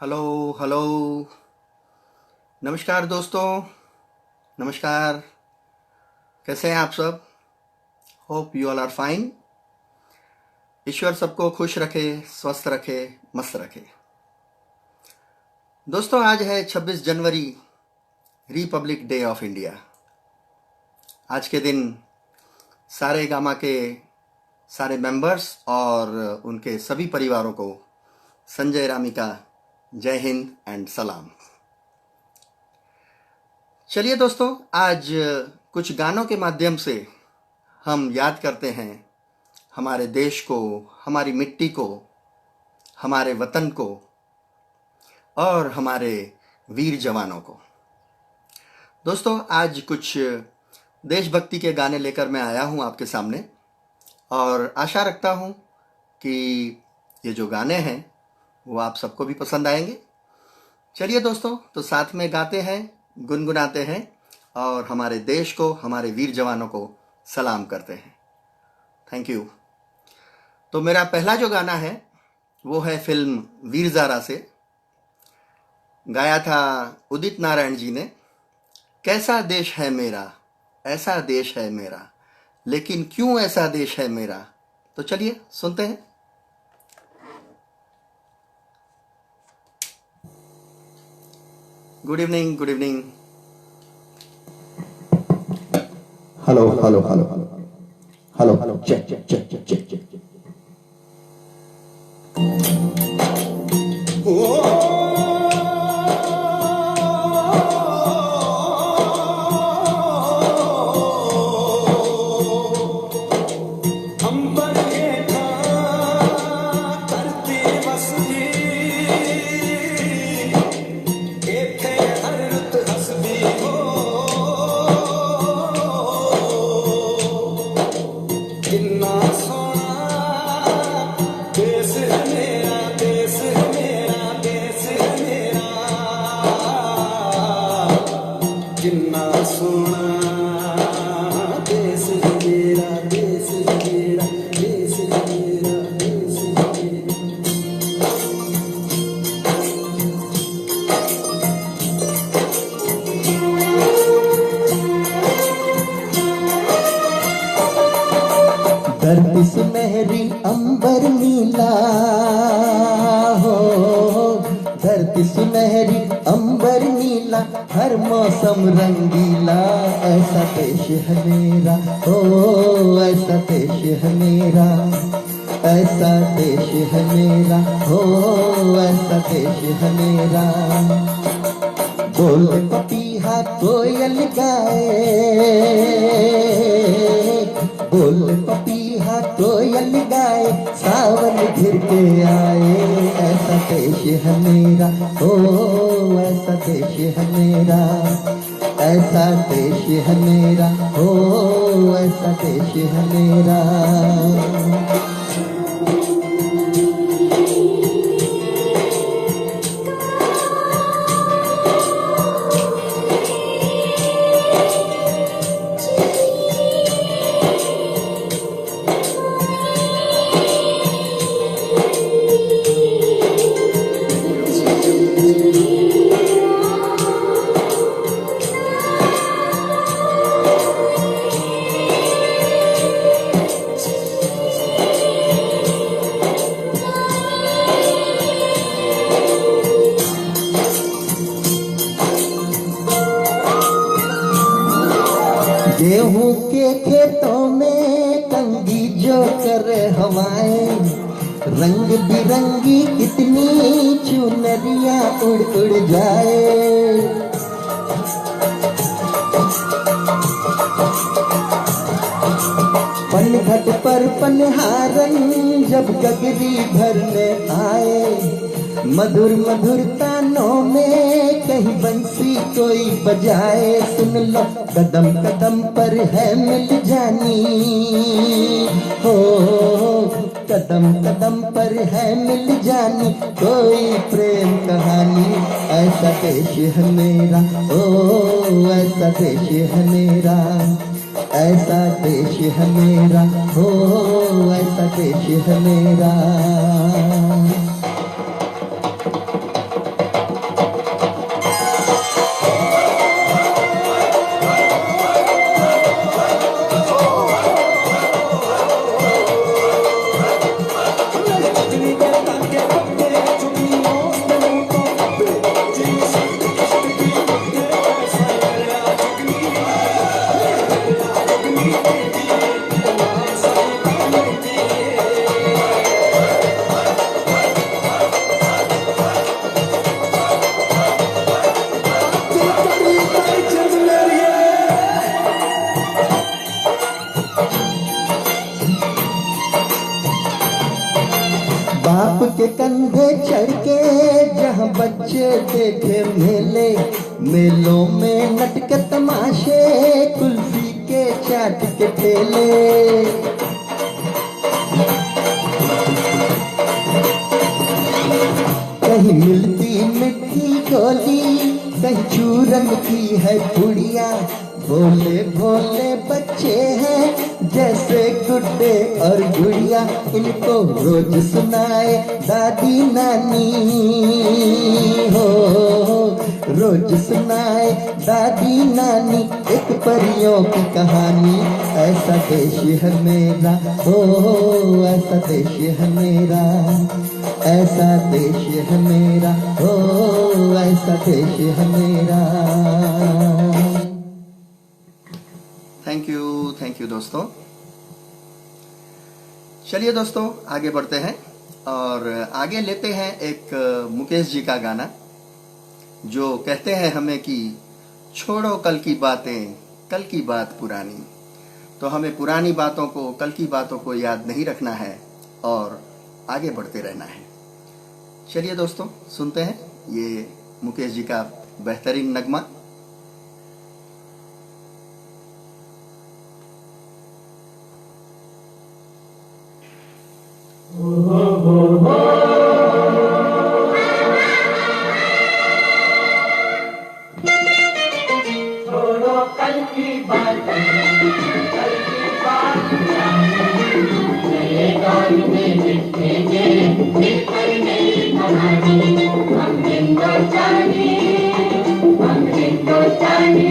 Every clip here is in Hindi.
Hello hello. नमस्कार दोस्तों, नमस्कार। कैसे हैं आप सब? Hope you all are fine. ईश्वर सबको खुश रखे, स्वस्थ रखे, मस्त रखे। दोस्तों, आज है 26 जनवरी, रिपब्लिक डे ऑफ इंडिया। आज के दिन सारे गामा के सारे मेंबर्स और उनके सभी परिवारों को संजय रामी का जय हिंद एंड सलाम। चलिए दोस्तों, आज कुछ गानों के माध्यम से हम याद करते हैं हमारे देश को, हमारी मिट्टी को, हमारे वतन को और हमारे वीर जवानों को। दोस्तों, आज कुछ देशभक्ति के गाने लेकर मैं आया हूं आपके सामने और आशा रखता हूं कि ये जो गाने हैं वो आप सबको भी पसंद आएंगे। चलिए दोस्तों, तो साथ में गाते हैं, गुनगुनाते हैं और हमारे देश को, हमारे वीर जवानों को सलाम करते हैं। Thank you. तो मेरा पहला जो गाना है वो है फिल्म वीर ज़ारा से। गाया था उदित नारायण जी ने। कैसा देश है मेरा, ऐसा देश है मेरा, लेकिन क्यों ऐसा देश है मेरा। तो चलिए सुनते हैं। Good evening, good evening. Hello hello hello hello hello check check check check check check. धरती सुनहरी अंबर नीला हो, धरती सुनहरी अंबर नीला, हर मौसम रंगीला। ऐसा देश है मेरा, ओ ऐसा देश है मेरा, ऐसा देश है मेरा, हो ऐसा देश है मेरा। बोल पपीहा कोयल गाए, बोल पपीहा कोयल गाए, सावन घिर के आए। ऐसा देश है मेरा, ओ ऐसा देश है मेरा, ऐसा देश है मेरा, ओ ऐसा देश है मेरा। गेहूं के खेतों में कंगी जो करे हवाएं, रंग बिरंगी इतनी चुनरिया उड़ उड़ जाए। पनघट पर पनहारन जब गगरी भरने आए, मधुर मधुर तानों में कहीं बंसी कोई बजाए। सुन लो कदम कदम पर है मिल जानी, हो कदम कदम पर है मिल जानी कोई प्रेम कहानी। ऐसा देश है मेरा, ओ ऐसा देश है मेरा, ऐसा देश है मेरा, हो ऐसा देश है मेरा। के कंधे चढ़ के जहाँ बच्चे देखे मेले, मेलों में नटके तमाशे, कुल्फी के चाट के ठेले। कहीं मिलती मिट्टी गोली, कहीं चूरन की है पुड़िया। भोले भोले बच्चे हैं जैसे गुड्डे और गुड़िया, इनको रोज सुनाए दादी नानी हो, रोज सुनाए दादी नानी एक परियों की कहानी। ऐसा देश है मेरा हो, ऐसा देश है मेरा, ऐसा देश है मेरा हो, ऐसा देश है मेरा। थैंक यू दोस्तों। चलिए दोस्तों आगे बढ़ते हैं और आगे लेते हैं एक मुकेश जी का गाना जो कहते हैं हमें कि छोड़ो कल की बातें, कल की बात पुरानी। तो हमें पुरानी बातों को, कल की बातों को याद नहीं रखना है और आगे बढ़ते रहना है। चलिए दोस्तों सुनते हैं ये मुकेश जी का बेहतरीन नगमा। छोड़ो कल की बातें, कल की बात नए दौर में लिखेंगे मिलकर नई कहानी। हम हिंदुस्तानी, हम हिंदुस्तानी।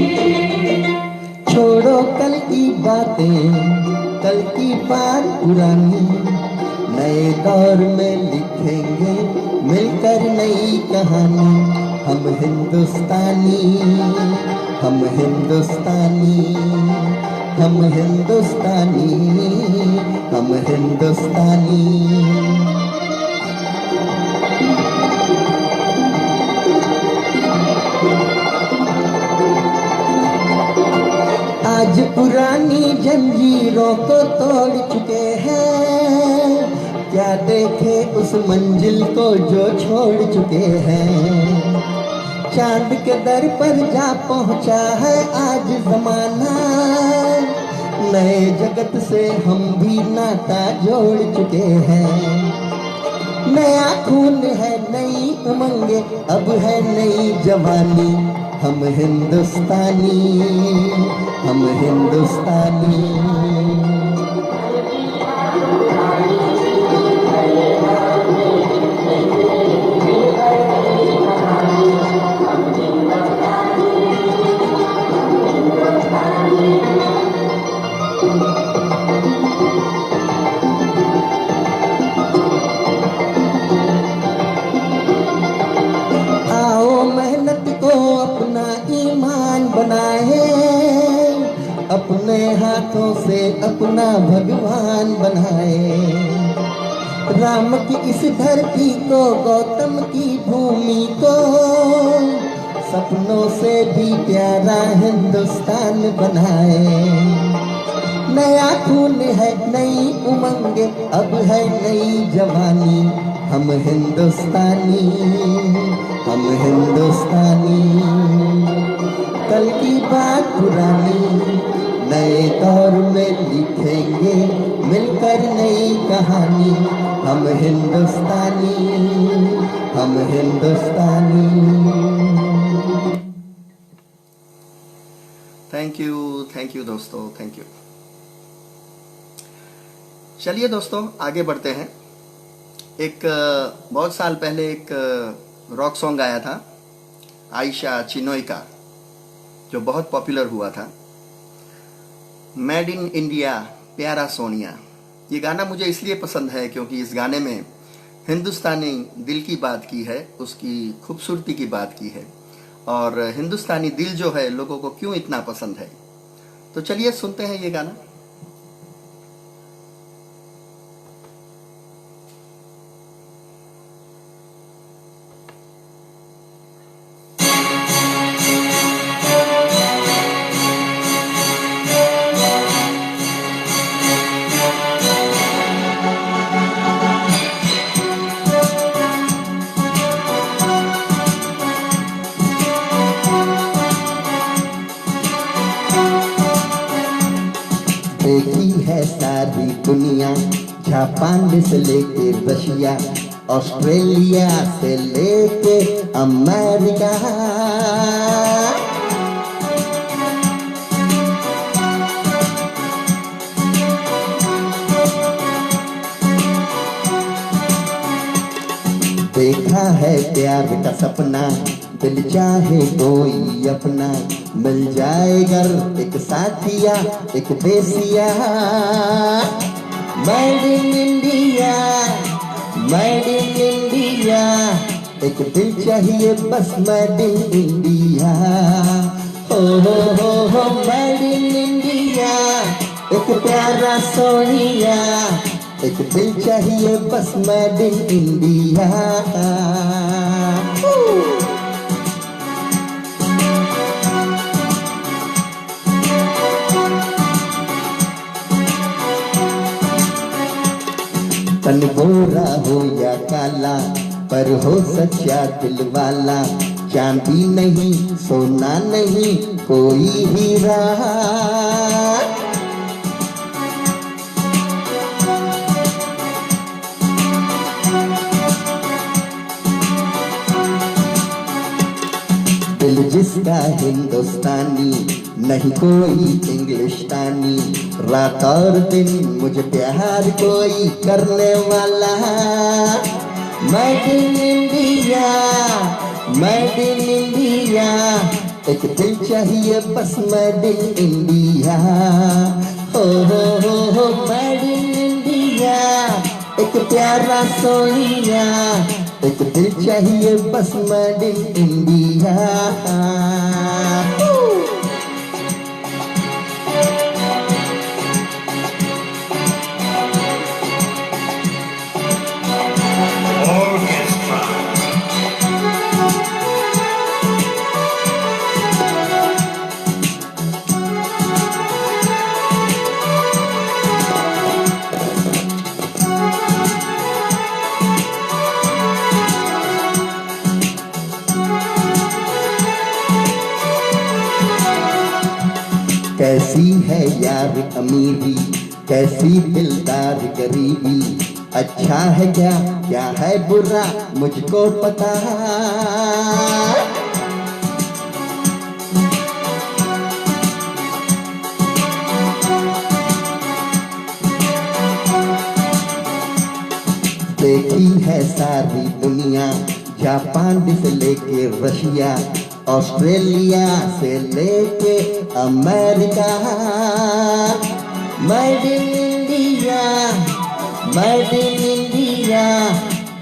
छोड़ो कल की बातें, कल की बात पुरानी, नए दौर में लिखेंगे मिलकर नई कहानी। हम हिंदुस्तानी, हम हिंदुस्तानी, हम हिंदुस्तानी, हम हिंदुस्तानी। आज पुरानी जंजीरों को तोड़ चुके हैं, क्या देखे उस मंजिल को जो छोड़ चुके हैं। चांद के दर पर जा पहुंचा है आज जमाना, नए जगत से हम भी नाता जोड़ चुके हैं। नया खून है, नई उमंगे, अब है नई जवानी। हम हिंदुस्तानी, हम हिंदुस्तानी। अपने हाथों से अपना भगवान बनाए। राम की इस धरती को, गौतम की भूमि को, सपनों से भी प्यारा हिंदुस्तान बनाए। नया खून है, नई उमंगे, अब है नई जवानी। हम हिंदुस्तानी, हम हिंदुस्तानी। कल की बात पुरानी, नए दौर में लिखेंगे मिलकर नई कहानी। हम हिंदुस्तानी, हम हिंदुस्तानी। थैंक यू दोस्तों, थैंक यू। चलिए दोस्तों आगे बढ़ते हैं। एक बहुत साल पहले एक रॉक सॉन्ग आया था आयशा चिनोय का, जो बहुत पॉपुलर हुआ था, मेड इन इंडिया प्यारा सोनिया। ये गाना मुझे इसलिए पसंद है क्योंकि इस गाने में हिंदुस्तानी दिल की बात की है, उसकी खूबसूरती की बात की है, और हिंदुस्तानी दिल जो है लोगों को क्यों इतना पसंद है। तो चलिए सुनते हैं ये गाना। सारी दुनिया, जापान से लेके रशिया, ऑस्ट्रेलिया से लेके अमेरिका। देखा है प्यार का सपना, दिल चाहे कोई अपना, मिल जाए घर एक साथिया एक देसिया। Made in India, made in India, एक दिल चाहिए बस मेड इन इंडिया। हो मेड इन इंडिया, एक प्यारा सोनिया, एक दिल चाहिए बस मेड इन इंडिया। तन गोरा हो या काला, पर हो सच्चा दिल वाला, चांदी नहीं सोना नहीं कोई हीरा। दिल जिसका हिंदुस्तानी, नहीं कोई इंग्लिशतानी, रात और दिन मुझे प्यार कोई करने वाला। Made in India, made in India, एक दिल चाहिए बस मेड इन इंडिया। हो मेड इन इंडिया, एक प्यारा सोनिया, एक दिल चाहिए बस मेड इन इंडिया। कैसी है यार अमीरी, कैसी दिलदार गरीबी, अच्छा है क्या क्या है बुरा मुझको पता। देखी है सारी दुनिया, जापान से लेके रशिया, ऑस्ट्रेलिया से लेके America. Made in India, made in India,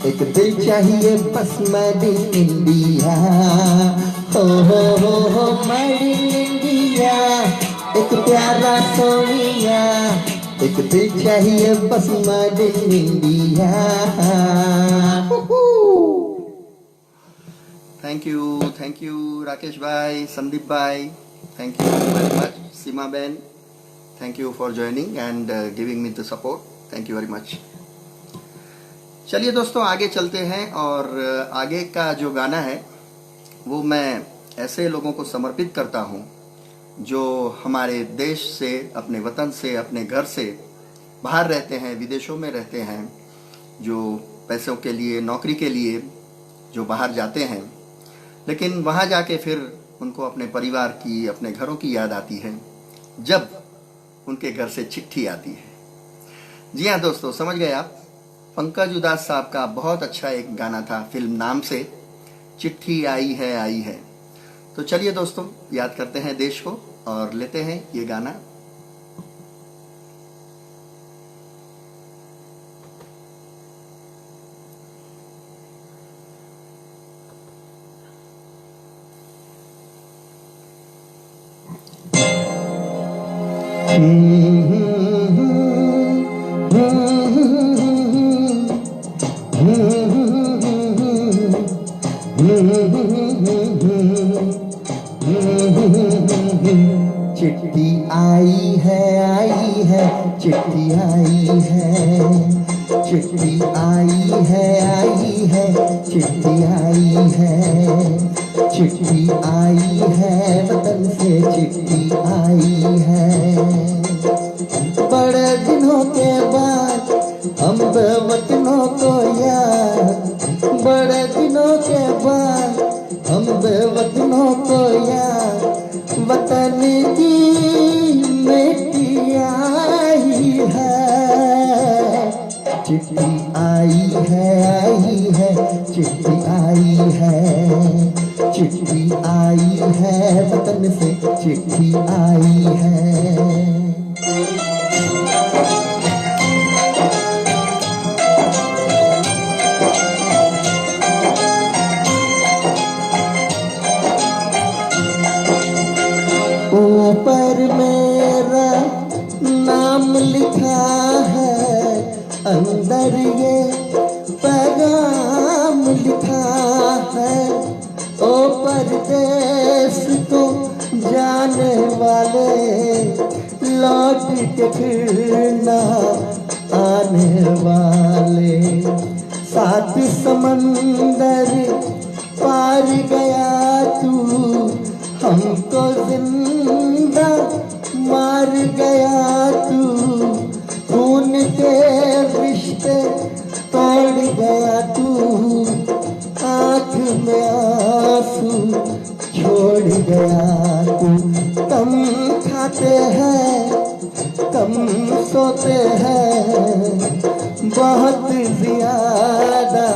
एक दिल चाहिए बस मेड इन इंडिया। हो मेड इन इंडिया, एक प्यारा सोनिया, एक दिल चाहिए बस made in India. Thank you Rakesh भाई, संदीप भाई, थैंक यू वेरी मच। सीमा बहन, thank you for joining and giving me the support, thank you very much. चलिए दोस्तों आगे चलते हैं, और आगे का जो गाना है वो मैं ऐसे लोगों को समर्पित करता हूँ जो हमारे देश से, अपने वतन से, अपने घर से बाहर रहते हैं, विदेशों में रहते हैं, जो पैसों के लिए, नौकरी के लिए जो बाहर जाते हैं, लेकिन वहाँ जाके फिर उनको अपने परिवार की, अपने घरों की याद आती है जब उनके घर से चिट्ठी आती है। जी हाँ दोस्तों, समझ गए आप। पंकज उदास साहब का बहुत अच्छा एक गाना था फिल्म नाम से, चिट्ठी आई है आई है। तो चलिए दोस्तों याद करते हैं देश को और लेते हैं ये गाना। चिट्ठी आई है, चिट्ठी आई है, चिट्ठी आई है, चिट्ठी आई है, चिट्ठी आई है, वतन से चिट्ठी आई है। बड़े दिनों के बड़े दिनों के बाद हम बेवतनों को याद वतन की मिट्टी आई है। चिट्ठी आई है, चिट्ठी आई है, चिट्ठी आई है, वतन से चिट्ठी आई है। ऊपर मेरा नाम लिखा है, अंदर ये पैगाम लिखा है। ओ परदेस को जाने वाले, लौट के फिर ना आने वाले। सात समंदर पार गया तू, हमको जिंदा मार गया तू। खून के रिश्ते तोड़ गया तू, आँख में आंसू छोड़ गया तू। कम खाते हैं, कम सोते हैं, बहुत ज्यादा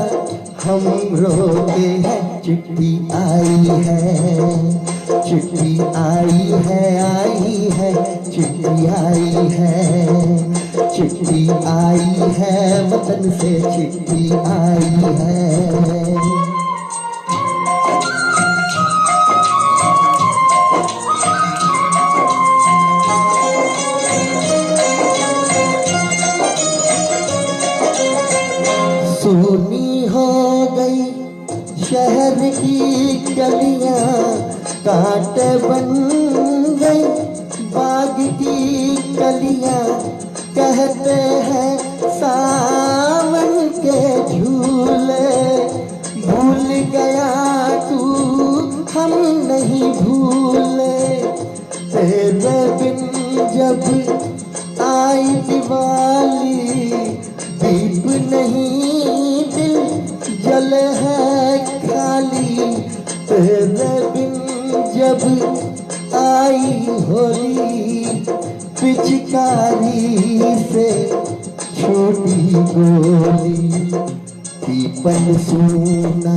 हम रोते हैं। चिट्ठी आई है, चिट्ठी आई है, चिट्ठी आई है, चिट्ठी आई है, वतन से चिट्ठी आई है। सुनी हो गई शहर की गलियां, कांटे बन गई बाग की कलियां। कहते हैं सावन के झूले, भूल गया तू हम नहीं भूले। तेरे बिन जब आई दिवाली, दीप नहीं दिल जल है खाली। तेरे बिन जब आई होली, पिचकारी से छोटी गोली। पीपल सूना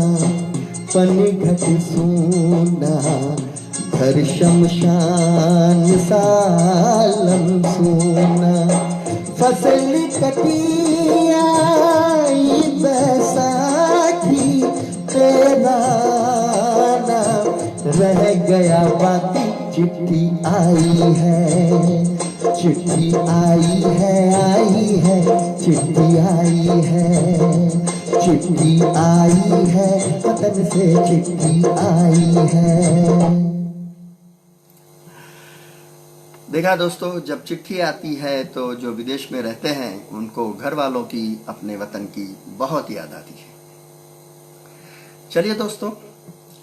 पनघट सूना, घर शमशान सालम सूना। फसल कटी आई बैसाखी, तेरा नाम रह गया बाकी। चिट्ठी आई है, चिट्ठी आई है, चिट्ठी आई है, चिट्ठी आई है, वतन से चिट्ठी आई है। देखा दोस्तों, जब चिट्ठी आती है तो जो विदेश में रहते हैं उनको घर वालों की, अपने वतन की बहुत याद आती है। चलिए दोस्तों,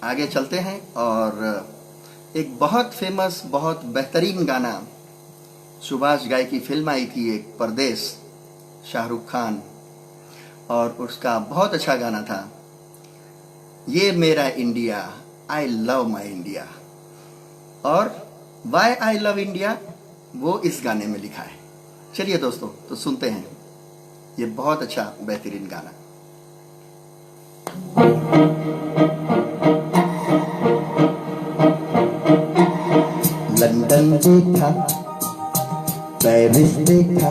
आगे चलते हैं और एक बहुत फेमस, बहुत बेहतरीन गाना सुभाष घाई की फिल्म आई थी एक, परदेस, शाहरुख खान, और उसका बहुत अच्छा गाना था ये मेरा India, I love my India. और वाई आई लव इंडिया वो इस गाने में लिखा है। चलिए दोस्तों, तो सुनते हैं ये बहुत अच्छा बेहतरीन गाना। लंदन देखा, पेरिस देखा,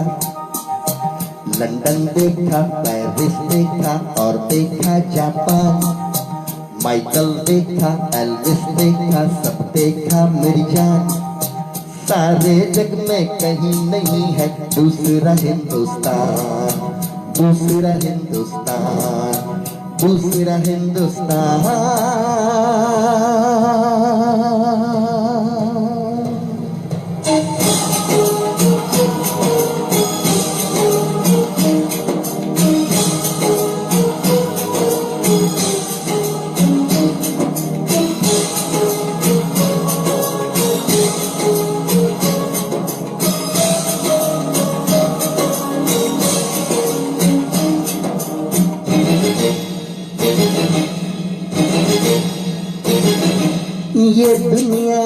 लंदन देखा, पेरिस देखा और देखा जापान। माइकल देखा, एल्विस देखा, सब देखा मेरी जान। सारे जग में कहीं नहीं है दूसरा हिंदुस्तान, दूसरा हिंदुस्तान, दूसरा हिंदुस्तान। ये दुनिया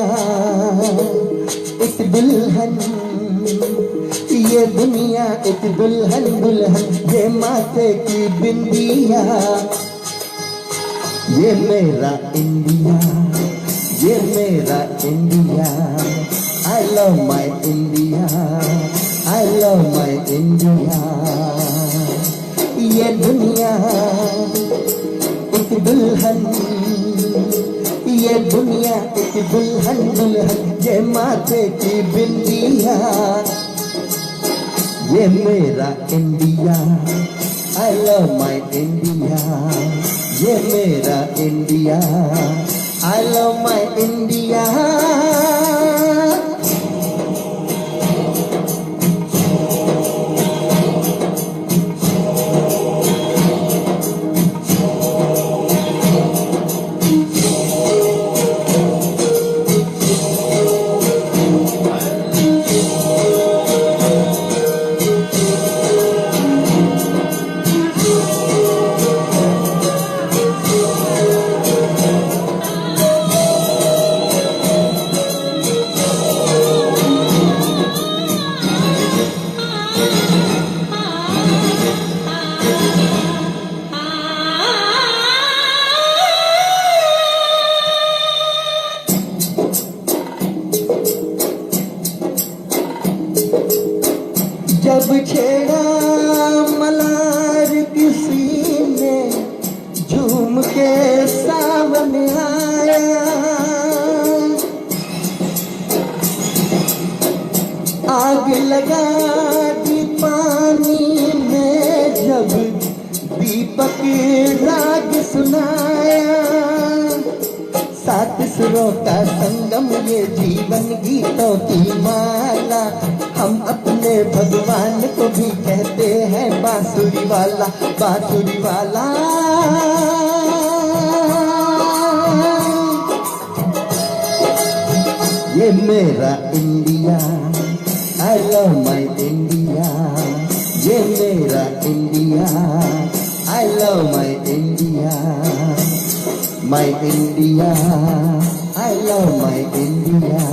एक दुल्हन, ये दुनिया एक दुल्हन दुल्हन, ये माथे की बिंदिया, ये मेरा इंडिया, ये मेरा India. I love my India, I love my India। ये दुनिया एक दुल्हन, ये दुनिया एक दुल्हन दुल्हन, ये माथे की बिंदिया, ये मेरा India. I love my India, ये मेरा India. I love my India। जब छेड़ा मलार किसी ने, झूम के सामने आया, आग लगा दी पानी में जब दीपक राग सुनाया। सात सुरों का संगम ये जीवन गीतों की माला, हम अपने भगवान को भी कहते हैं बांसुरी वाला, बांसुरी वाला। ये मेरा India, I love my India, ये मेरा India, I love my India, my India, I love my India।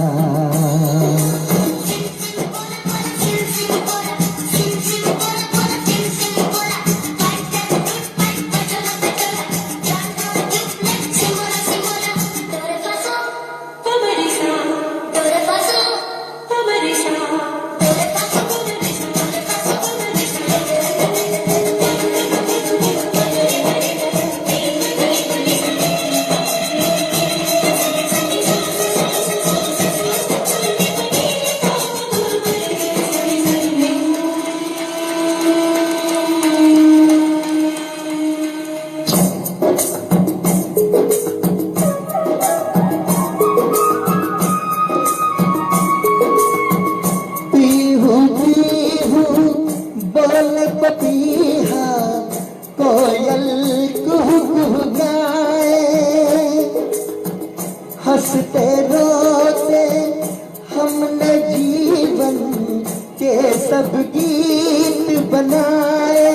बोल पपीहा कोयल कुहू कुहू गाए, हंसते रोते हमने जीवन के सब गीत बनाए।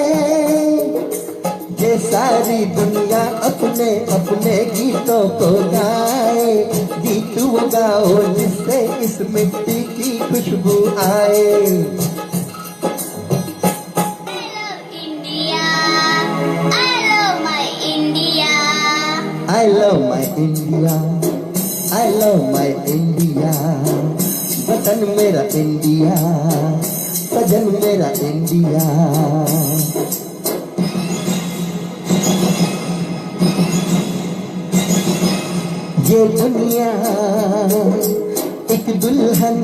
ये सारी दुनिया अपने अपने गीतों को गाए, गीत वो गाओ जिससे इस मिट्टी की खुशबू आए। I love my India, I love my India, वतन मेरा इंडिया, सजन मेरा इंडिया। ये दुनिया एक दुल्हन,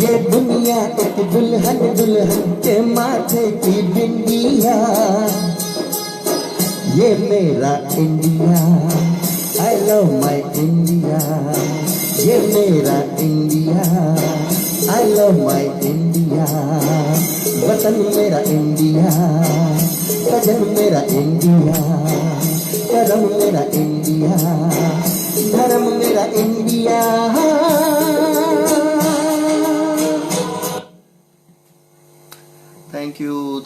ये दुनिया एक दुल्हन दुल्हन के माथे की बिंदिया, ये मेरा India. I love my India, ये मेरा India. I love my India, वतन मेरा इंडिया, सजन मेरा इंडिया, करम मेरा इंडिया, धर्म मेरा इंडिया।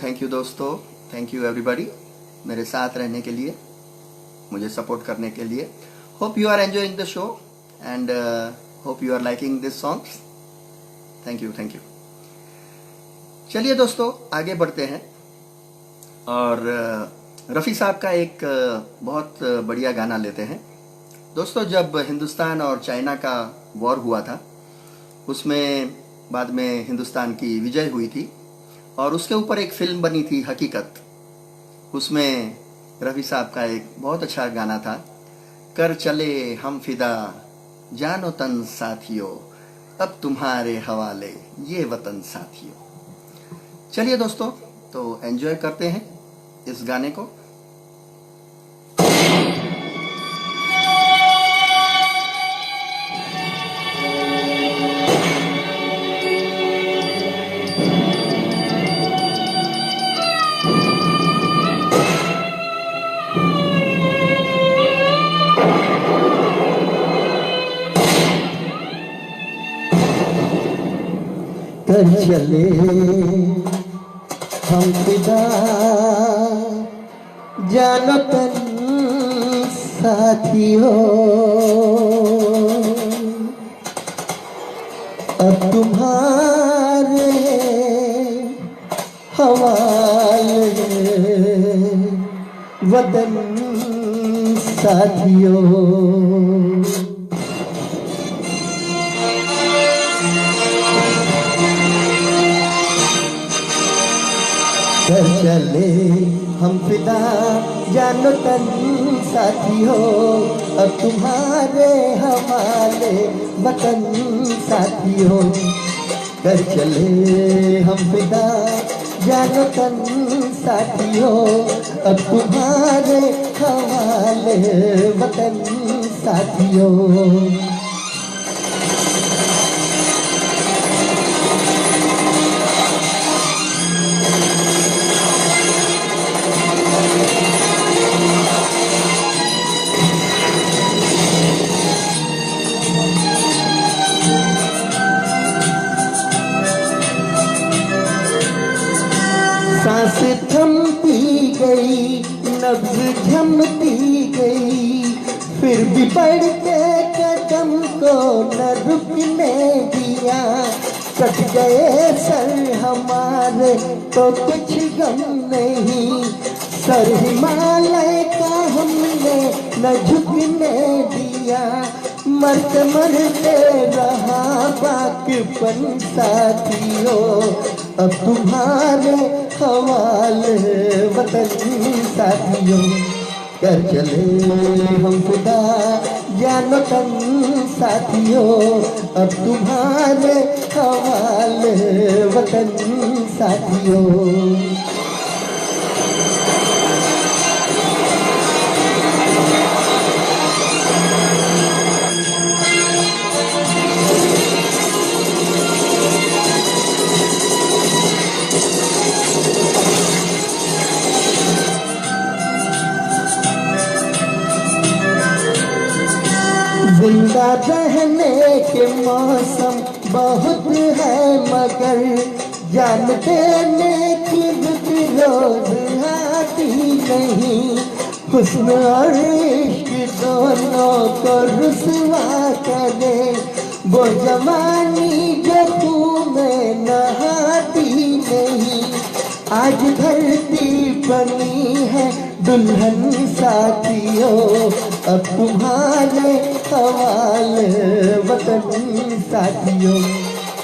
थैंक यू दोस्तों, थैंक यू एवरीबॉडी। मेरे साथ रहने के लिए, मुझे सपोर्ट करने के लिए। Hope you are enjoying the show and hope you are liking this songs. Thank you, thank you. चलिए दोस्तों, आगे बढ़ते हैं और रफ़ी साहब का एक बहुत बढ़िया गाना लेते हैं। दोस्तों, जब हिंदुस्तान और चाइना का वॉर हुआ था, उसमें बाद में हिंदुस्तान की विजय हुई थी और उसके ऊपर एक फिल्म बनी थी हकीकत। उसमें रफ़ी साहब का एक बहुत अच्छा गाना था, कर चले हम फिदा जानो तन साथियों, अब तुम्हारे हवाले ये वतन साथियों। चलिए दोस्तों, तो एंजॉय करते हैं इस गाने को। कर चले हम फिदा जानो तन साथियों, अब तुम्हारे हवाले वतन साथियों। कर चले हम फिदा जानो तन साथियों, अब तुम्हारे हवाले वतन साथियों। कर चले हम फिदा जानो तन साथियों, अब तुम्हारे हवाले वतन साथियों। सांसें थमती गई, नब्ज़ झमती गई, फिर भी बढ़ते कदम को न रुकने दिया। कट गए सर हमारे तो कुछ गम नहीं, सर हिमालय का हमने न झुकने दिया। मरते मरते रहा बाकीपन साथियों, अब तुम्हारे हवाले वतन साथियों। कर चले हम खुदा जानो तन साथियों, अब तुम्हारे हवाले वतन साथियों। जिंदा रहने के मौसम बहुत है, मगर जान देने की रुत रोज आती नहीं। हुस्न और इश्क दोनों को रुसवा करे, वो जवानी जो खून में नहाती नहीं। आज धरती बनी है दुल्हन साथियों, अब तुम्हारे हवाले वतन साथियों।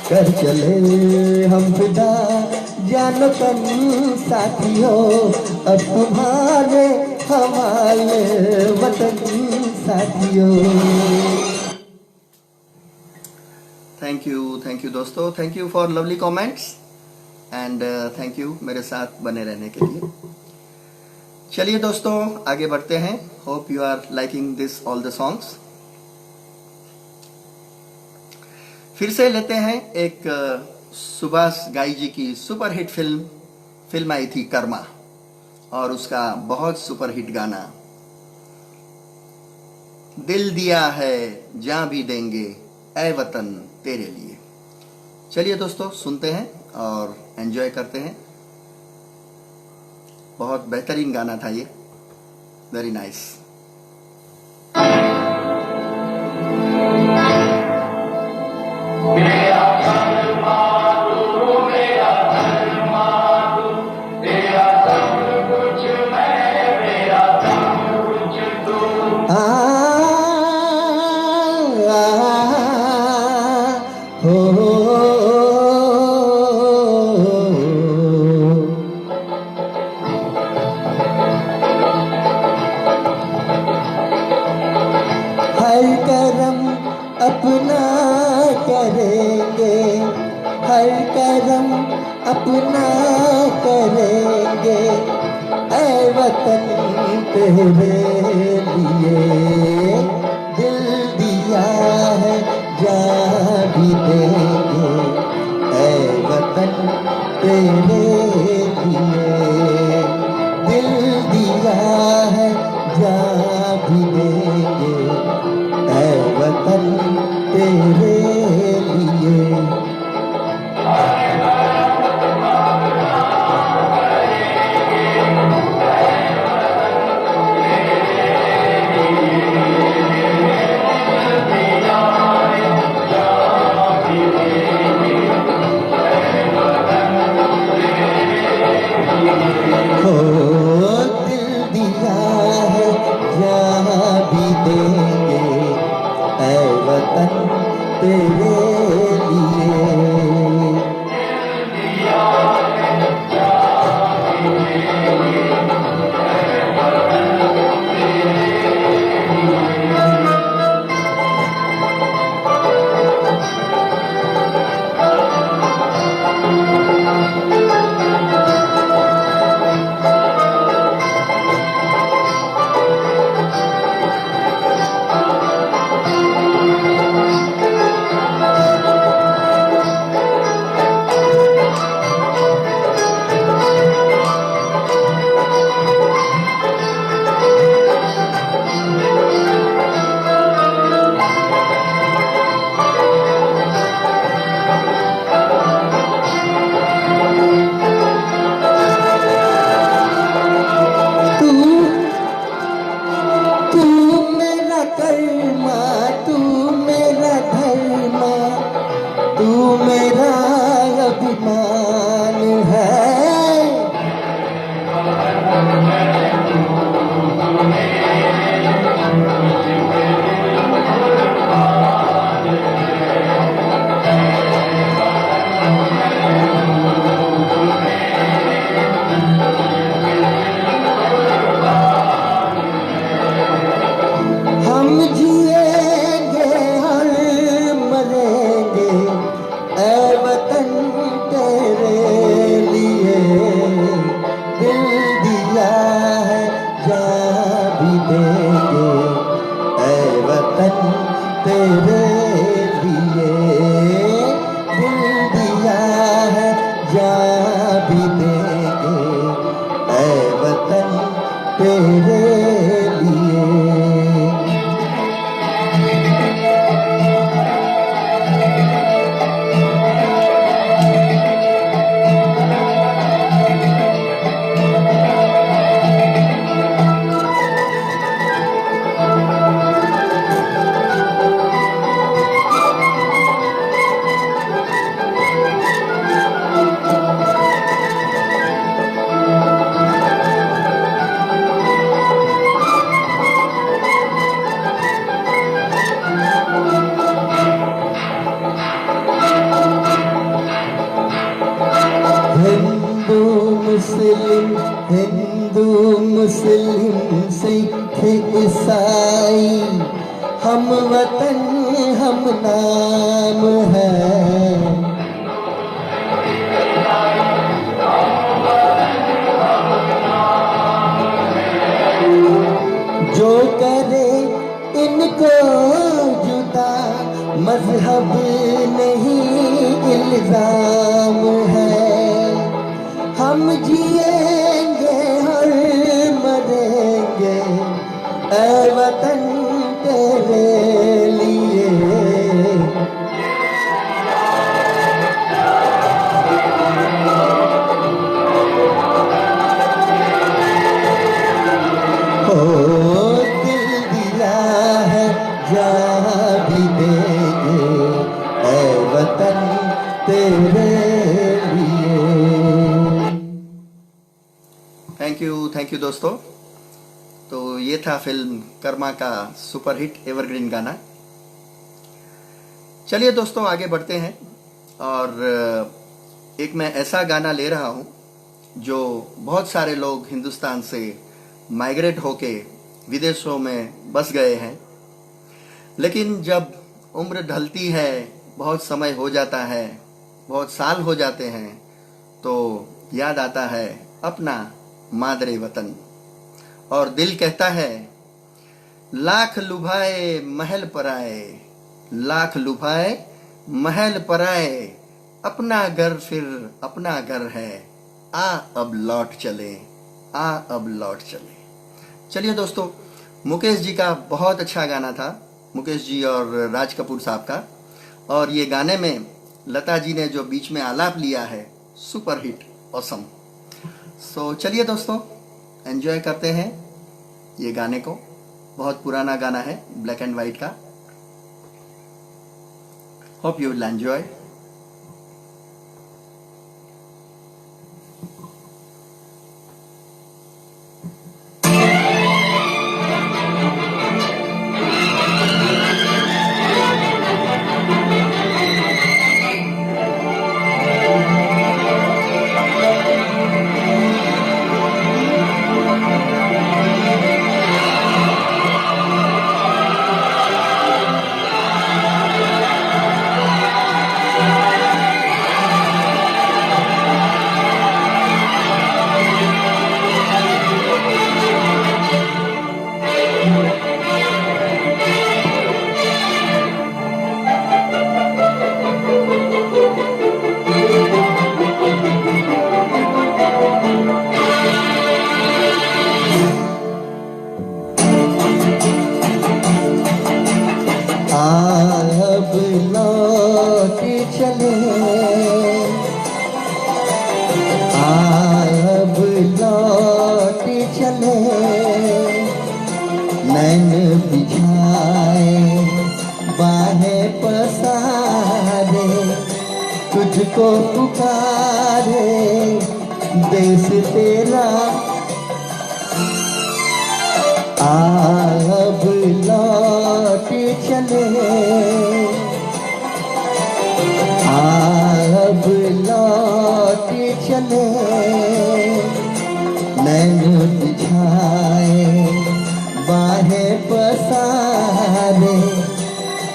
कर चले हम फिदा जानो तन साथियों, अब तुम्हारे हवाले वतन साथियों। थैंक यू दोस्तों, thank you for lovely comments and thank you मेरे साथ बने रहने के लिए। चलिए दोस्तों, आगे बढ़ते हैं। Hope you are liking this all the songs. फिर से लेते हैं एक सुभाष घाई जी की सुपरहिट फिल्म आई थी कर्मा, और उसका बहुत सुपरहिट गाना दिल दिया है जान भी देंगे ऐ वतन तेरे लिए। चलिए दोस्तों, सुनते हैं और एंजॉय करते हैं। बहुत बेहतरीन गाना था ये, वेरी नाइस। हर करम अपना करेंगे, हर करम अपना करेंगे, ऐ वतन तेरे लिए दिल दिया है जान भी देंगे, ऐ वतन तेरे लिए दिल दिया है जान भी देंगे, ऐ वतन तेरे लिए। हो दिल दिया है जहाँ भी देंगे, ऐ वतन तेरे लिए। तू मेरा कर्मा, तू मेरा धर्मा, तू मेरा अभिमान है। हम जिएंगे और मरेंगे, ऐ वतन तेरे लिए दिल दिया है जान भी देंगे, ऐ वतन तेरे लिए दिल दिया है जान भी देंगे, ऐ वतन तेरे लिए। हिंदू मुस्लिम, हिंदू मुस्लिम, सिख ईसाई, हम वतन हम नाम है। जो करे इनको जुदा, मजहब नहीं इल्जाम है। हम जिएंगे और मरेंगे, ऐ वतन तेरे लिए। थैंक यू दोस्तों। तो ये था फिल्म कर्मा का सुपरहिट एवरग्रीन गाना। चलिए दोस्तों आगे बढ़ते हैं और एक मैं ऐसा गाना ले रहा हूँ जो बहुत सारे लोग हिंदुस्तान से माइग्रेट होके विदेशों में बस गए हैं, लेकिन जब उम्र ढलती है, बहुत समय हो जाता है, बहुत साल हो जाते हैं, तो याद आता है अपना मादरे वतन और दिल कहता है लाख लुभाए महल पराए, लाख लुभाए महल पराए, अपना घर फिर अपना घर है, आ अब लौट चले, आ अब लौट चले। चलिए दोस्तों, मुकेश जी का बहुत अच्छा गाना था, मुकेश जी और राज कपूर साहब का, और ये गाने में लता जी ने जो बीच में आलाप लिया है, सुपर हिट, ऑसम। सो चलिए दोस्तों एंजॉय करते हैं ये गाने को। बहुत पुराना गाना है, ब्लैक एंड वाइट का। Hope you will enjoy. अब लौट चले, अब लौट चले, नैन बिछाए बाहें पसारे, तुझको पुकारे देश तेरा, अब लौट चले, अब लौट चले, नैन बिछाए बाहें पसारे,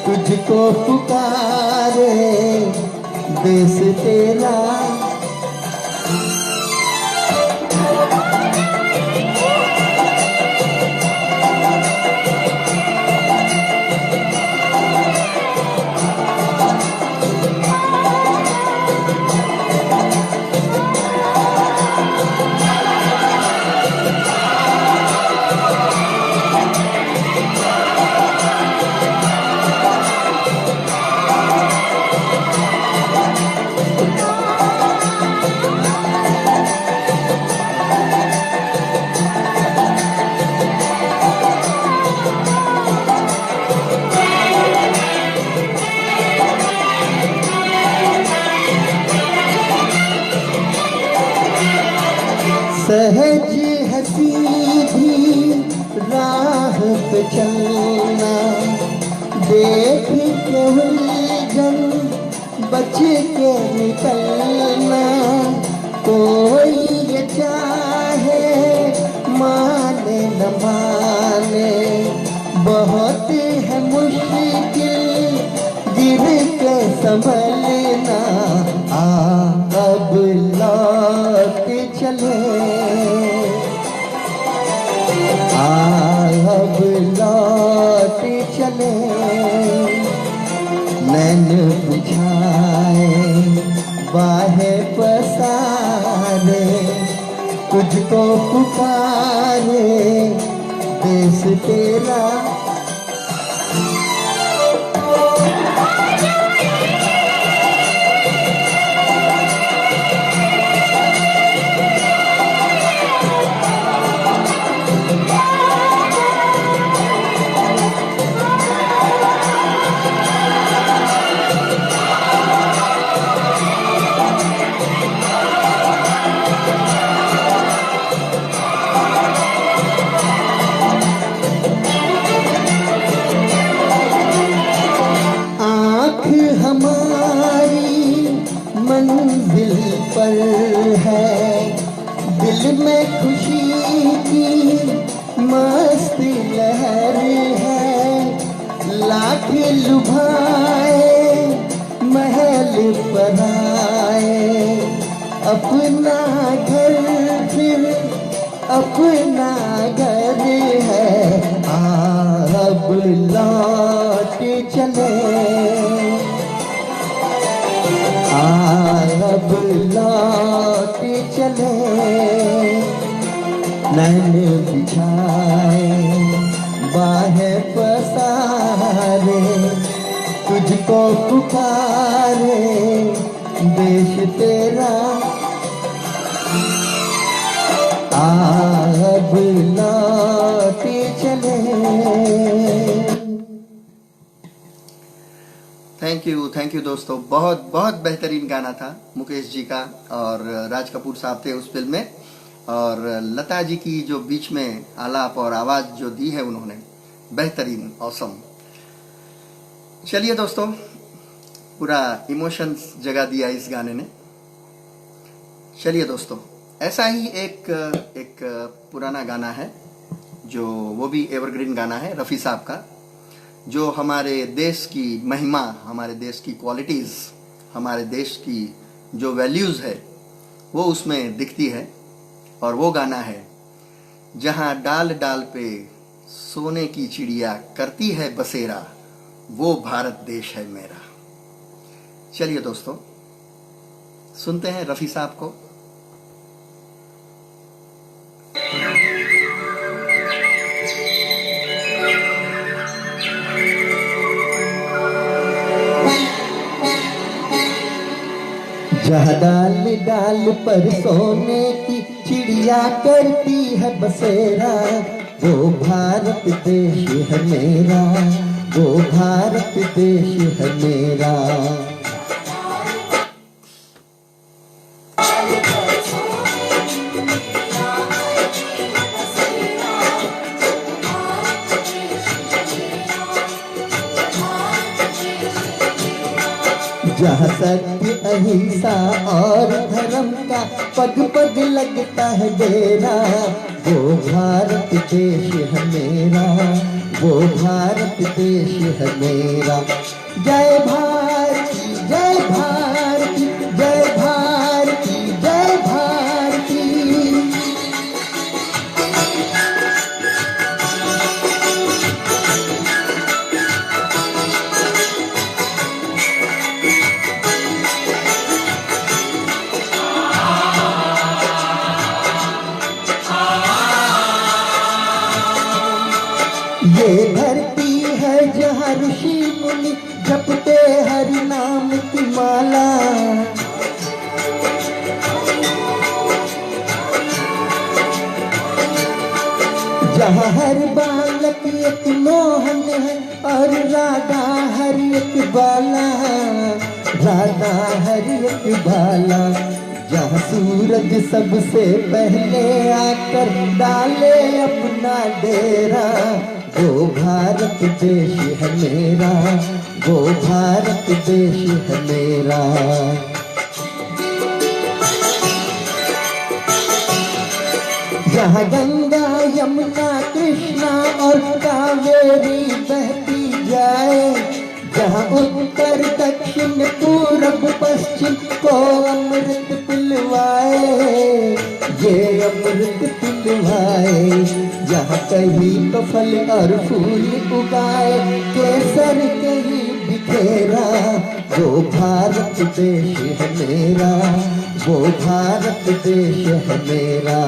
तुझको पुकारे देश तेरा। सहज हसी भी राह पे चलना, देख के उलझन बच के निकलना, कोई ये चाहे माने न माने, बहुत है मुश्किल गिर के संभलना, अब लौट चले, अब लौट चले, नैन बिछाए बाहें पसारे, तुझको पुकारे देश तेरा। लहर है, लाख लुभाए महल पर आए, अपना घर फिर अपना घर है, अब लौट चले, अब लौट चले, नैन बिछाए बाहें पसारे, तुझको पुकारे देश तेरा, अब लौट चले। थैंक यू दोस्तों, बहुत बहुत बेहतरीन गाना था मुकेश जी का, और राज कपूर साहब थे उस फिल्म में, और लता जी की जो बीच में आलाप और आवाज़ जो दी है उन्होंने, बेहतरीन, ऑसम। चलिए दोस्तों, पूरा इमोशंस जगा दिया इस गाने ने। चलिए दोस्तों, ऐसा ही एक पुराना गाना है जो वो भी एवरग्रीन गाना है रफ़ी साहब का, जो हमारे देश की महिमा, हमारे देश की क्वालिटीज़, हमारे देश की जो वैल्यूज़ है वो उसमें दिखती है। और वो गाना है, जहाँ डाल डाल पे सोने की चिड़िया करती है बसेरा, वो भारत देश है मेरा। चलिए दोस्तों, सुनते हैं रफ़ी साहब को। जहाँ डाल डाल पर सोने की चिड़िया करती है बसेरा, वो भारत देश है मेरा, वो भारत देश है मेरा। जहाँ सत्य अहिंसा और धर्म का पग पग लगता है डेरा, वो भारत देश है मेरा, वो भारत देश है मेरा। जय भारती जय भारती जय भारती जय भारती। ये धरती है जहाँ ऋषि मुनि जपते हरि नाम की माला, जहाँ हर बालक एक मोहन है और राधा हरि एक बाला, राधा हरि एक बाला। जहाँ सूरज सबसे पहले आकर डाले अपना डेरा, वो भारत देश है मेरा, वो भारत देश है मेरा। जहाँ गंगा यमुना कृष्णा और कावेरी बहती जाए, जहाँ उत्तर दक्षिण पूरब पश्चिम को अमृत पिलवाए, ये अमृत पिलवाए। जहाँ कहीं तो फल और फूल उगाए, केसर कहीं बिखेरा, वो भारत देश है मेरा, वो भारत देश है मेरा।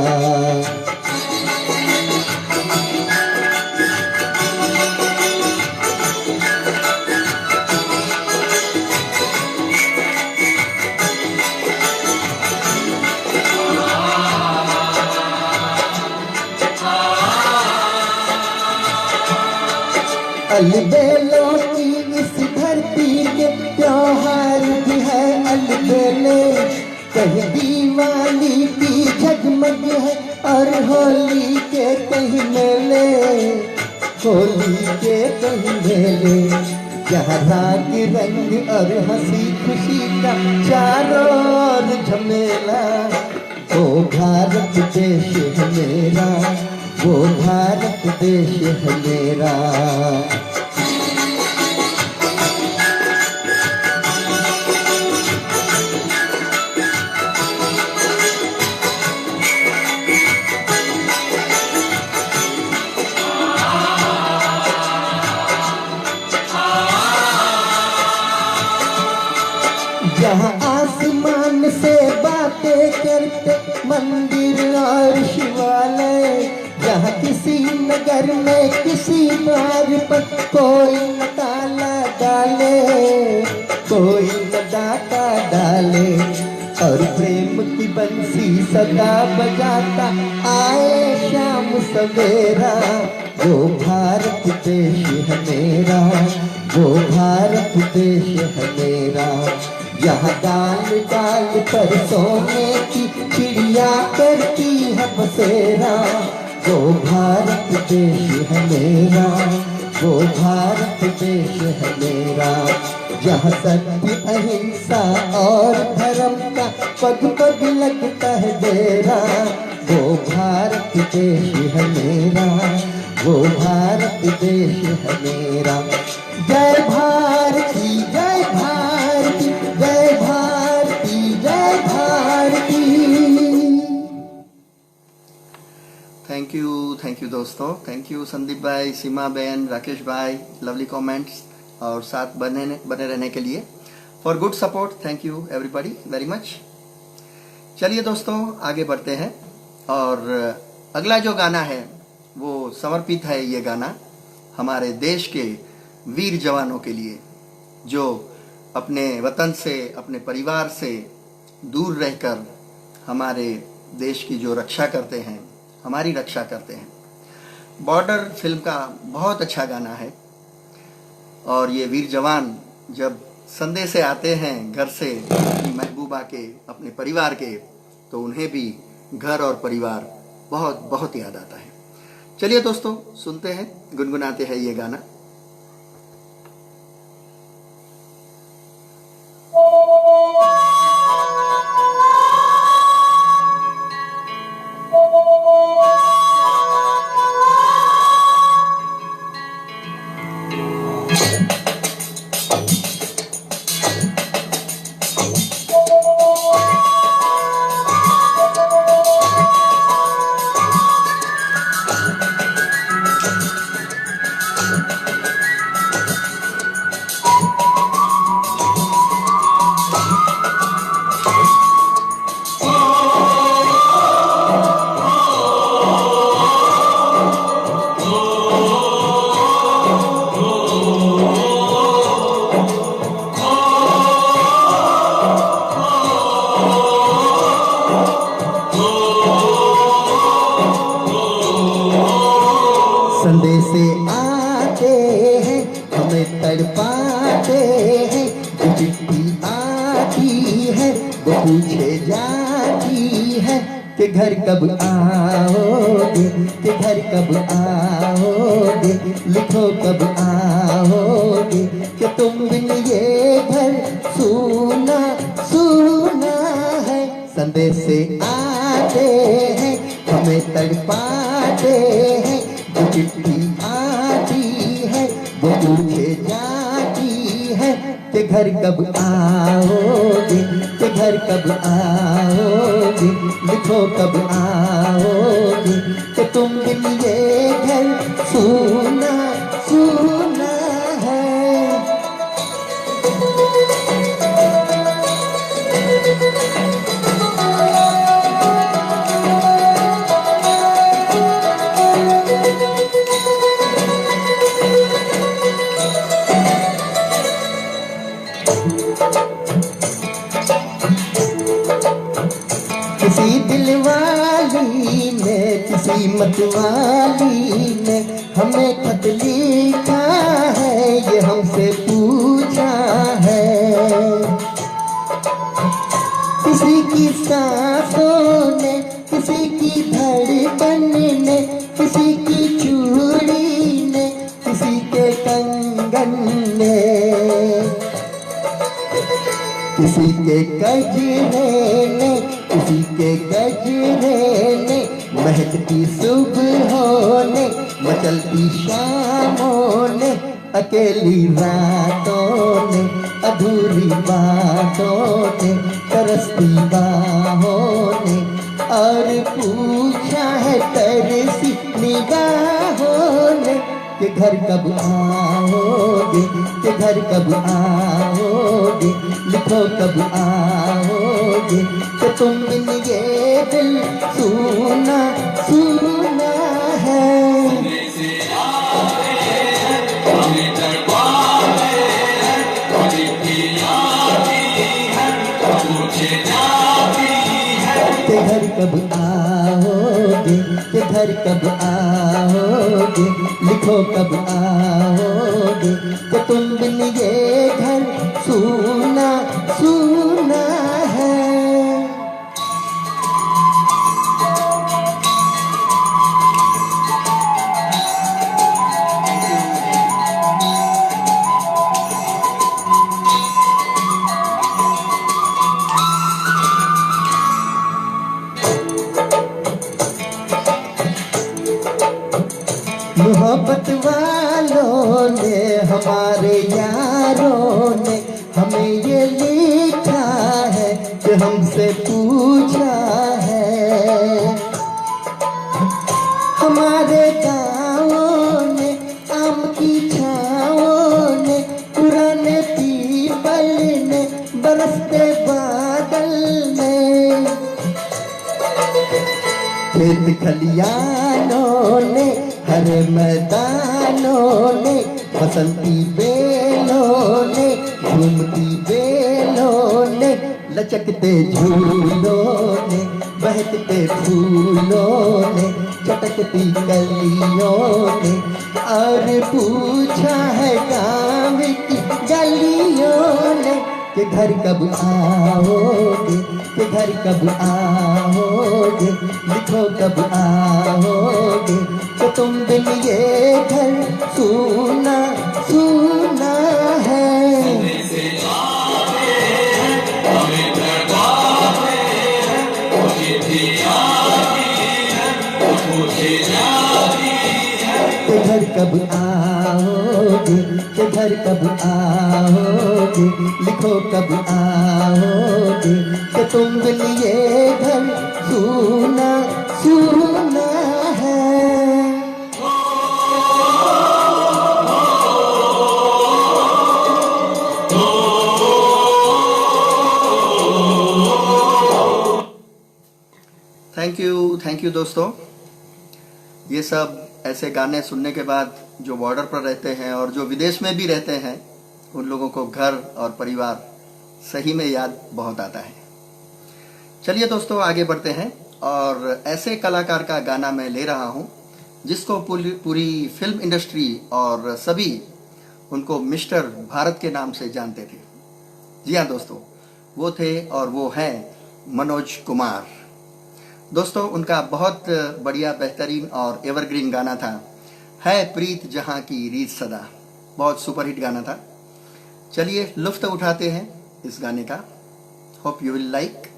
अलबेलों की इस धरती के त्योहार भी है अलबेले, कहीं दिवाली की झगमग है और होली के कहीं मेले, होली के कहीं मेले। जहाँ राग रंग और हंसी खुशी का चारों ओर झमेला, वो भारत देश है मेरा, वो भारत देश है मेरा। जहाँ आसमान से बातें करते मंदिर और शिवालय, जहाँ किसी नगर में किसी द्वार पर कोई न ताला डाले, कोई न डाका डाले, और प्रेम की बंसी सदा बजाता आए शाम सवेरा। वो भारत देश है मेरा, वो भारत देश है मेरा। यहाँ डाल डाल पर सोने की चिड़िया करती है बसेरा। वो भारत देश है मेरा, वो भारत देश है मेरा। जहाँ सत्य अहिंसा और धर्म का पग पग लगता है डेरा। वो भारत देश है मेरा, वो भारत देश है मेरा। जय भारती, जय भारती, जय भारती, जय भारती। थैंक यू दोस्तों, थैंक यू संदीप भाई, सीमा बहन, राकेश भाई, लवली कमेंट्स और साथ बने रहने के लिए, for good support. Thank you everybody very much. चलिए दोस्तों आगे बढ़ते हैं, और अगला जो गाना है वो समर्पित है, ये गाना हमारे देश के वीर जवानों के लिए, जो अपने वतन से, अपने परिवार से दूर रहकर हमारे देश की जो रक्षा करते हैं, हमारी रक्षा करते हैं। बॉर्डर फिल्म का बहुत अच्छा गाना है, और ये वीर जवान जब संदेश से आते हैं घर से अपनी महबूबा के, अपने परिवार के, तो उन्हें भी घर और परिवार बहुत बहुत याद आता है। चलिए दोस्तों सुनते हैं, गुनगुनाते हैं ये गाना। संदेशे आते हैं हमें तड़पाते हैं, जो चिट्ठी आती है वो पूछे जाती है कि घर कब आओगे, कि घर कब आओगे, लिखो कब आओगे, कि तुम बिन ये घर सूना सूना है। संदेशे आते हैं हमें तड़पाते हैं, जो चिट्ठी आती है वो पूछे जाती है कि घर कब आओगे, कि घर कब आओगे, लिखो कब आओगे, कि तुम बिन ये घर सूना सूना है। किसी दिलवाली ने, किसी मतवाली ने हमें खत लिखा है, ये हमसे पूछा है। किसी की सांसों ने, किसी की धड़कन ने, किसी की चूड़ी ने, किसी के कंगन ने, किसी के गजरे ने, किसी के गजरे ने महकती सुबहों ने, मचलती शामों ने, अकेली रातों ने, अधूरी बातों ने, तरसती बाहों ने, और पूछा है तरसी निगाहों ने कि घर कब आओगे, कि घर कब आओगे, लिखो कब आओगे, कि तुम बिन ये दिल सुना सुना है। के घर कब आओगे, के घर कब आओगे, लिखो कब आओगे, कि तुम बिन ये घर सुना सुना है। मोहब्बत वालों ने, हमारे यारों ने हमें ये लिखा है कि हमसे पूछा है। हमारे गाँवों ने, आम की छाओं ने, पुराने पीपल ने, बरसते बादल ने, खेत खलियानों ने, हरे मैदानों ने, बसंती बेलों ने, झूमती बेलों ने, लचकते झूलों ने, बहकते फूलों ने, चटकती कलियों ने, और पूछा है गाँव की गलियों ने कि घर कब आओगे, कि घर कब आओगे, लिखो कब आओगे, कि तुम बिन ये घर सुना सुना है। के घर कब आओगे, के घर कब आओगे, लिखो कब आओगे, कि तुम बिन ये घर सुना सुना है। थैंक यू दोस्तों। ये सब ऐसे गाने सुनने के बाद जो बॉर्डर पर रहते हैं और जो विदेश में भी रहते हैं, उन लोगों को घर और परिवार सही में याद बहुत आता है। चलिए दोस्तों आगे बढ़ते हैं, और ऐसे कलाकार का गाना मैं ले रहा हूँ जिसको पूरी फिल्म इंडस्ट्री और सभी उनको मिस्टर भारत के नाम से जानते थे। जी हाँ दोस्तों, वो थे और वो हैं मनोज कुमार। दोस्तों उनका बहुत बढ़िया, बेहतरीन और एवरग्रीन गाना था है प्रीत जहां की रीत सदा। बहुत सुपरहिट गाना था। चलिए लुत्फ उठाते हैं इस गाने का। Hope you will like.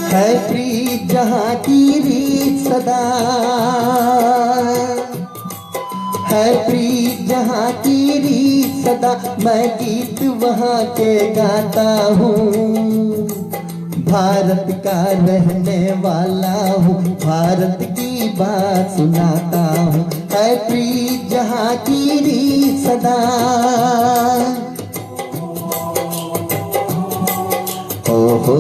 है प्रीत जहाँ की रीत सदा, है प्रीत जहाँ की रीत सदा, मैं गीत वहाँ के गाता हूँ। भारत का रहने वाला हूँ, भारत की बात सुनाता हूँ। है प्रीत जहाँ की रीत सदा, हो हो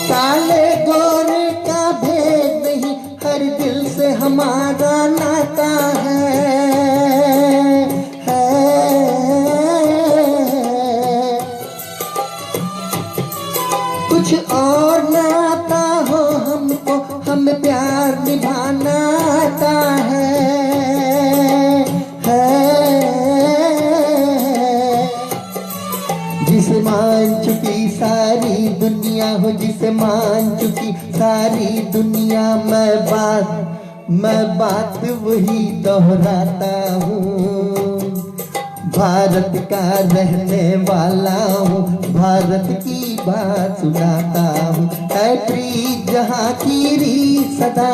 काले गोरे का भेद नहीं, हर दिल से हमारा नाता है। कुछ और नाता हो हमको, हम प्यार निभाना आता है। सारी दुनिया हो जिसे मान चुकी सारी दुनिया। मैं बात वही दोहराता हूँ, भारत का रहने वाला हूँ, भारत की बात सुनाता हूँ। है प्रीत जहाँ की रीत सदा,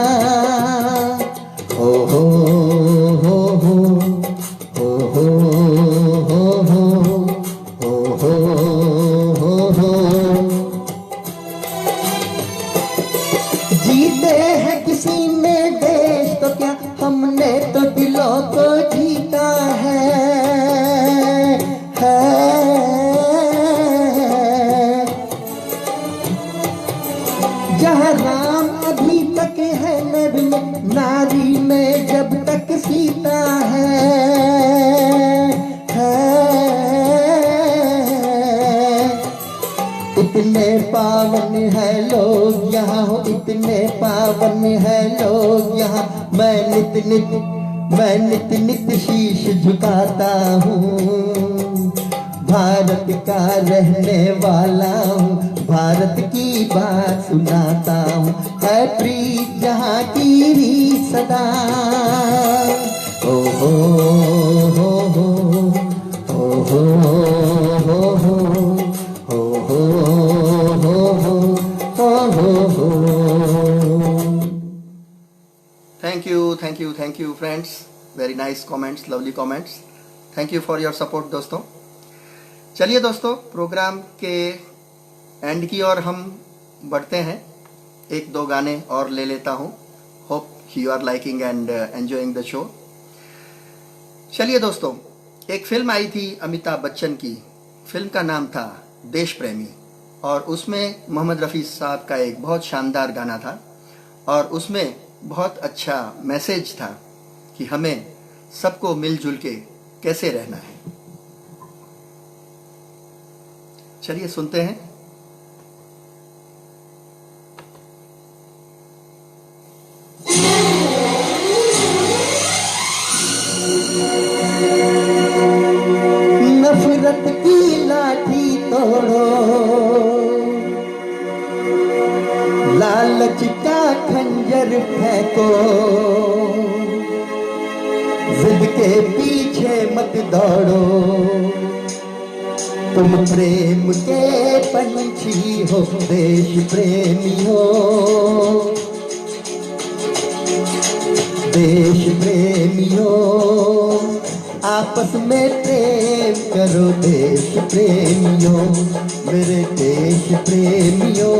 हो हो हो हो हो हो हो हो हो हो। जीते हैं किसी ने देश तो क्या, हमने तो दिलों को जीता है। जहाँ राम अभी तक है नर में, नारी में जब तक सीता है। इतने पावन है लोग यहाँ हो, इतने पावन है लोग यहाँ। मैं नित नित शीश झुकाता हूँ, भारत का रहने वाला हूँ, भारत की बात सुनाता हूँ। है प्रीत जहाँ की रीत सदा, ओ हो हो हो हो हो हो हो हो हो। Thank you friends, very nice comments, lovely comments. Thank you for your support दोस्तों। चलिए दोस्तों, प्रोग्राम के एंड की ओर हम बढ़ते हैं। एक दो गाने और ले लेता हूँ। Hope you are liking and enjoying the show. चलिए दोस्तों, एक फिल्म आई थी अमिताभ बच्चन की। फिल्म का नाम था देश प्रेमी, और उसमें मोहम्मद रफ़ी साहब का एक बहुत शानदार गाना था, और उसमें बहुत अच्छा मैसेज था कि हमें सबको मिलजुल के कैसे रहना है। चलिए सुनते हैं। नफरत की लाठी तोड़ो, लालच का खंजर फेंको, जिद के पीछे मत दौड़ो। तुम प्रेम के पंछी हो, देश प्रेमी हो, देश प्रेमी हो। आपस में प्रेम करो देश प्रेमियों, मेरे देश प्रेमियों।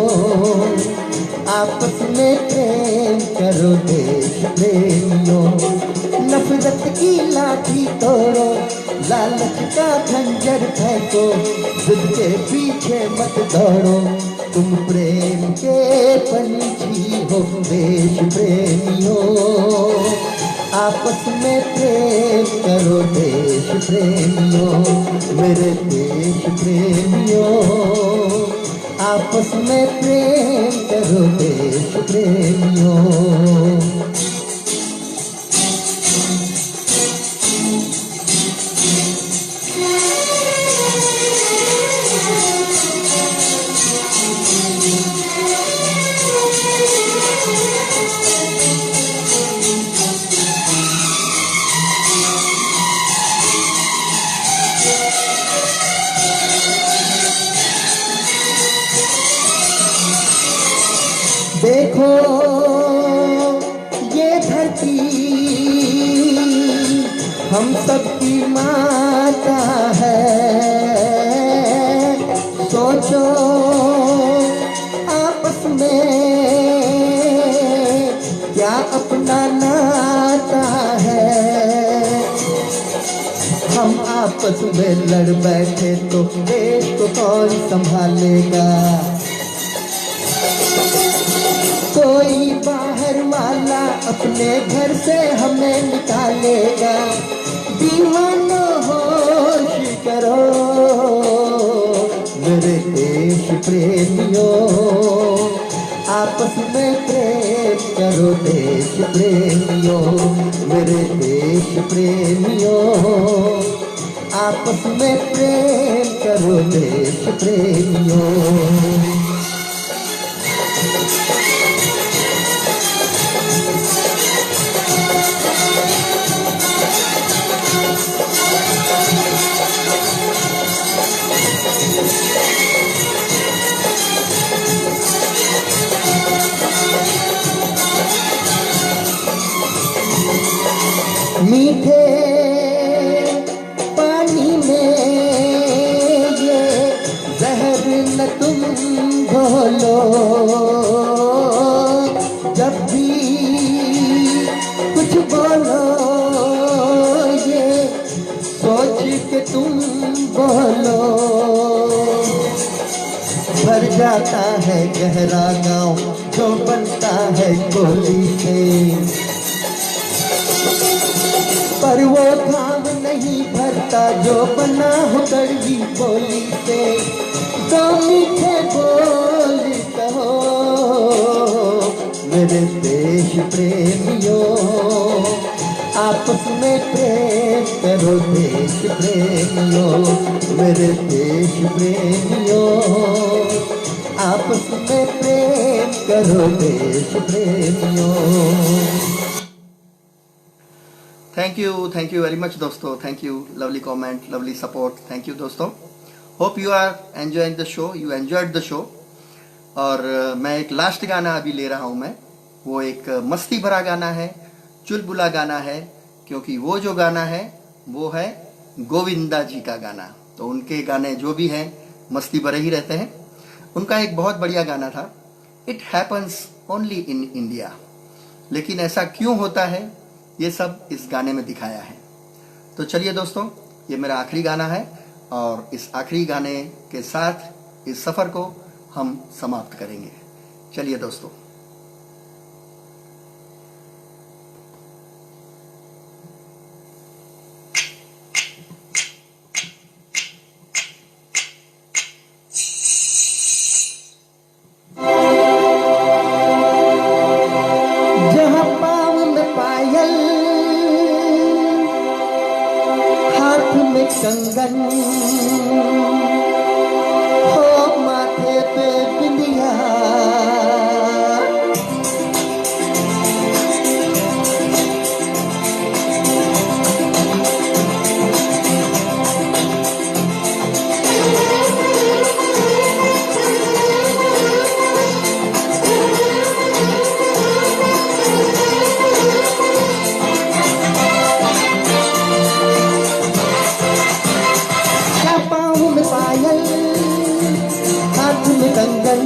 आपस में प्रेम करो देश प्रेमियों। नफरत की लाठी तोड़ो, लालच का खंजर फेंको, जिद के पीछे मत दौड़ो। तुम प्रेम के पंछी हो, देश प्रेमियों। आपस में प्रेम करो देश प्रेमियों, मेरे देश प्रेमियों। आपस में प्रेम करो देश प्रेमियों। देखो ये धरती हम सबकी माता है। सोचो आपस में क्या अपना नाता है। हम आपस में लड़ बैठे तो देश को कौन संभालेगा। कोई बाहर वाला अपने घर से हमें निकालेगा। दीवानो होश करो मेरे देश प्रेमियों। आपस में प्रेम करो देश प्रेमियों, मेरे देश प्रेमियों। आपस में प्रेम करो देश प्रेमियों। मीठे पानी में ये जहर न तुम घोलो, जब भी कुछ बोलो ये सोच के तुम बोलो। भर जाता है गहरा गांव जो बनता है गोली से, पर वो काम नहीं भरता जो बना हो कड़वी बोली से। दो मीठे बोल कहो मेरे देश प्रेमियों, आपस में प्रेम करो देश प्रेमियों। मेरे देश प्रेमियों, आपस में प्रेम करो देश प्रेमियों। थैंक यू वेरी मच दोस्तों, thank you, lovely comment, lovely support, thank you दोस्तों। Hope you are enjoying the show, you enjoyed the show. और मैं एक लास्ट गाना अभी ले रहा हूँ मैं, वो एक मस्ती भरा गाना है, चुलबुला गाना है, क्योंकि वो जो गाना है वो है गोविंदा जी का गाना। तो उनके गाने जो भी हैं मस्ती भरे ही रहते हैं। उनका एक बहुत बढ़िया गाना था, it happens only in India. लेकिन ऐसा क्यों होता है ये सब इस गाने में दिखाया है। तो चलिए दोस्तों, ये मेरा आखिरी गाना है और इस आखिरी गाने के साथ इस सफ़र को हम समाप्त करेंगे। चलिए दोस्तों। जहाँ पाँव में पायल, हाथ में कंगन, हो माथे पे बिंदिया, कंगन,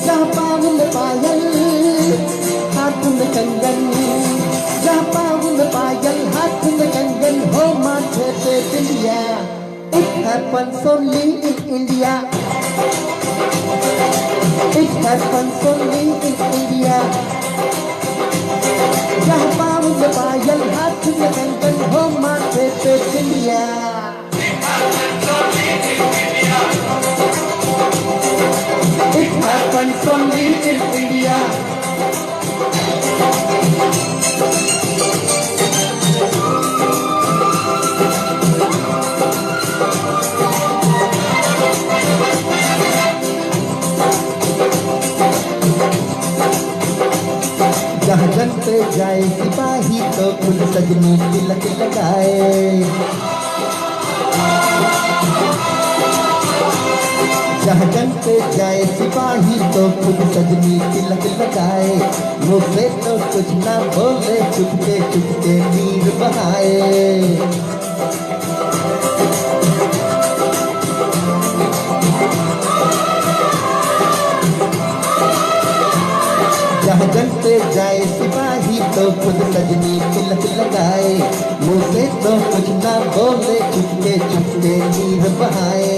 जहाँ पाँव में पायल, हाथ में कंगन, जहाँ पाँव में पायल, हाथ में कंगन, हो माथे पे बिंदिया। It happens only in India. It happens only in India. जहाँ पाँव में पायल, हाथ में कंगन, हो माथे पे बिंदिया। It happens only in India. जहाँ जंग पे जाए सिपाही तो फुल सजनी तिलक लगाए। जहाँ जंग पे जाए सिपाही तो खुद सजनी तिलक लगाए। मुँह से तो कुछ ना बोले, चुपके चुपके नीर बहाए। जहाँ जंग पे जाए सिपाही तो खुद सजनी तिलक लगाए। मुँह से तो कुछ ना बोले, चुपके चुपके नीर बहाए।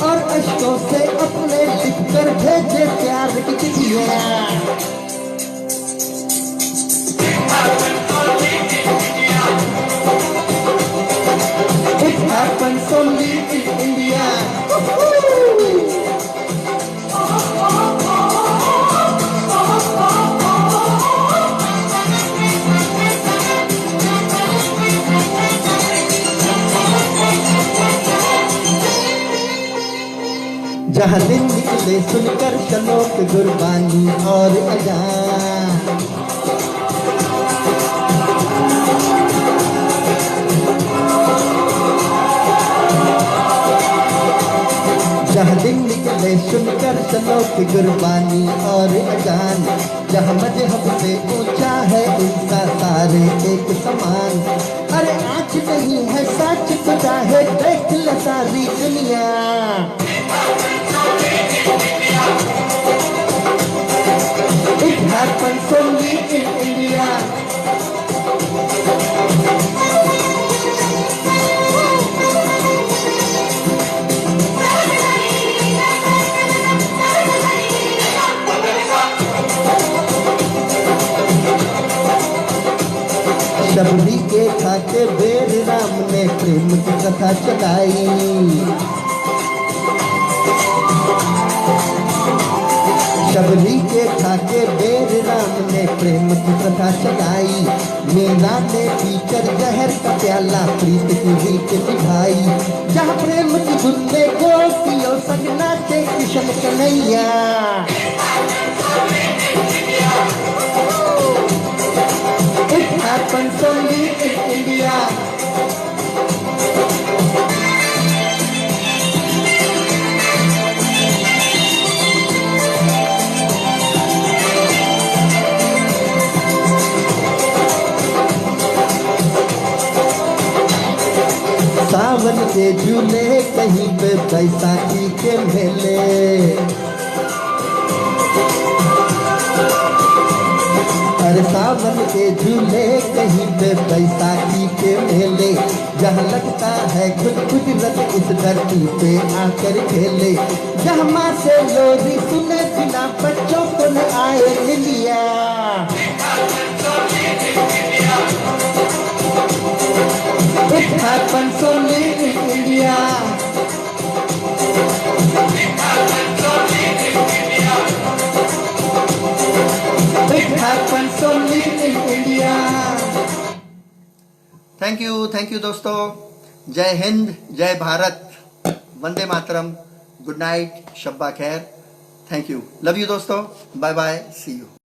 और अश्कों से अपने लिख कर भेजे प्यार की चिट्ठियाँ। It happens only in India. निकले सुनकर शलोक गुरबानी और अजान। जहाँ दिन निकले सुनकर शलोक गुरबानी और अजान, जहाँ मजहब से ऊंचा है इंसान सारे एक समान। अरे आज नहीं है सच खुदा है, देख ले सारी दुनिया। It happens only in India. Shabari के खाके बेर राम ने प्रेम की कथा चलाई। शबरी के खाके बेर राम ने प्रेम की कथा चलाई। मीरा ने पीकर जहर का प्याला प्रीत की रीत निभाई। जहाँ प्रेम की धुन में गोपियों संग नाचे Krishna Kanhaiya. It happens only in India. सावन के झूले कहीं पे बैसाखी के मेले। हर सावन के झूले कहीं पे बैसाखी के मेले। जहाँ लगता है खुद कुदरत इस धरती पे आकर खेले। जहाँ माँ से लोरी सुने बिना बच्चों को न आए मिलिया। It happens only in India. It happens only in India. Thank you दोस्तों। जय हिंद, जय भारत, वंदे मातरम, गुड नाइट, शब्बा खैर। थैंक यू, लव यू दोस्तों, बाय बाय, सी यू।